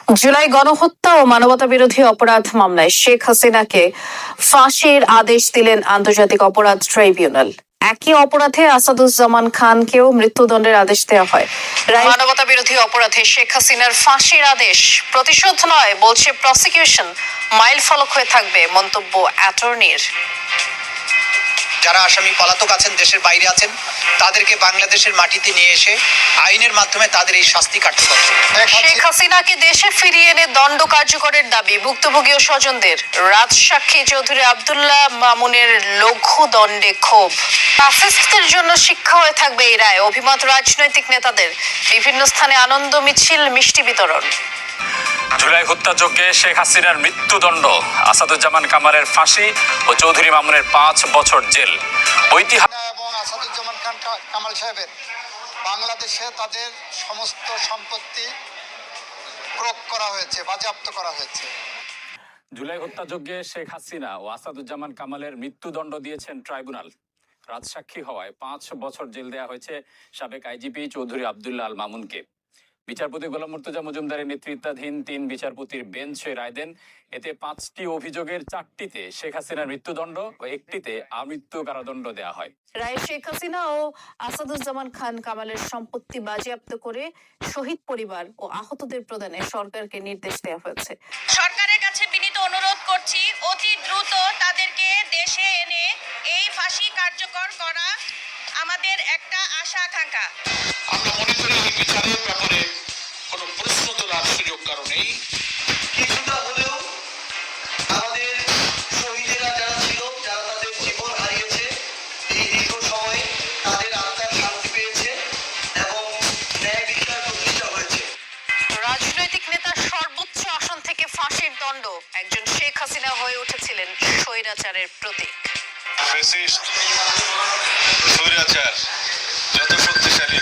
জুলাই গণহত্যা ও মানবতা বিরোধী অপরাধ মামলায় শেখ হাসিনাকে ফাঁসির আদেশ দিলেন আন্তর্জাতিক অপরাধ ট্রাইব্যুনাল। একই অপরাধে আসাদুজ্জামান খানকেও মৃত্যুদণ্ডের আদেশ দেওয়া হয়। মানবতা বিরোধী অপরাধে শেখ হাসিনার ফাঁসির আদেশ প্রতিশোধ নয় বলছে প্রসিকিউশন, মাইল ফলক হয়ে থাকবে মন্তব্য অ্যাটর্নির। যারা আসামি পলাতক আছেন, দেশের বাইরে আছেন, তাদেরকে বাংলাদেশের মাটিতে নিয়ে এসে আইনের মাধ্যমে তাদের এই শাস্তি কার্যকর। শেখ হাসিনাকে দেশে ফিরিয়ে এনে দণ্ড কার্যকরের দাবি ভুক্তভোগী ও স্বজনদের। রাজসাক্ষী চৌধুরী আব্দুল্লাহ মামুনের লঘু দণ্ডে ক্ষোভ। ফ্যাসিস্টদের জন্য শিক্ষা হয়ে থাকবে এই রায়, অভিমত রাজনৈতিক নেতাদের। বিভিন্ন স্থানে আনন্দ মিছিল, মিষ্টি বিতরণ। জুলাই হত্যাযজ্ঞে শেখ হাসিনার মৃত্যুদণ্ড, আসাদুজ্জামান কামালের ফাঁসি ও চৌধুরী মামুনের 5 বছর জেল। এবং আসাদুজ্জামান খান কামাল সাহেবের বাংলাদেশে তাদের সমস্ত সম্পত্তি ক্রয় করা হয়েছে, বাজেয়াপ্ত করা হয়েছে। জুলাই হত্যাযজ্ঞে শেখ হাসিনা ও আসাদুজ্জামান কামালের মৃত্যুদণ্ড দিয়েছেন ট্রাইব্যুনাল। রাজসাক্ষী হওয়ায় 5 বছর জেল দেয়া হয়েছে সাবেক আইজিপি চৌধুরী আব্দুল্লাহ আল মামুনকে। বিচারপতি গোলাম মুর্তজা মজুমদারের নেতৃত্বাধীন 3 বিচারপতির বেঞ্চ রায় দেন। এতে 5টি অভিযোগের 4টিতে শেখ হাসিনার মৃত্যুদণ্ড ও 1টিতে আমৃত্যু কারাদণ্ড দেওয়া হয়। রায় শেখ হাসিনা ও আসাদুজ্জামান খান কামালের সম্পত্তি বাজেয়াপ্ত করে শহীদ পরিবার ও আহতদের প্রদানে সরকারকে নির্দেশ দেওয়া হয়েছে। সরকারের কাছে বিনীত অনুরোধ করছি, অতি দ্রুত তাদেরকে দেশে এনে এই ফাঁসি কার্যকর করা আমাদের একটা আশা আকাঙ্ক্ষা। আমরা মনে করি এই বিচারের ব্যাপারে কোনো প্রশ্ন তোলার সুযোগ কারণ নেই। কিছুটা হলেও আমাদের শহীদেরা যারা ছিল, যারা তাদের জীবন হারিয়েছে, এই দীর্ঘ সময়ে তাদের আত্মার শান্তি পেয়েছে এবং ন্যায় বিচার প্রতিষ্ঠিত হয়েছে। রাজনৈতিক নেতার সর্বোচ্চ আসন থেকে ফাঁসির দণ্ড, একজন শেখ হাসিনা হয়ে উঠেছিলেন স্বৈরাচারের প্রতীক। ফ্যাসিস্ট, স্বৈরাচার যত শক্তিশালী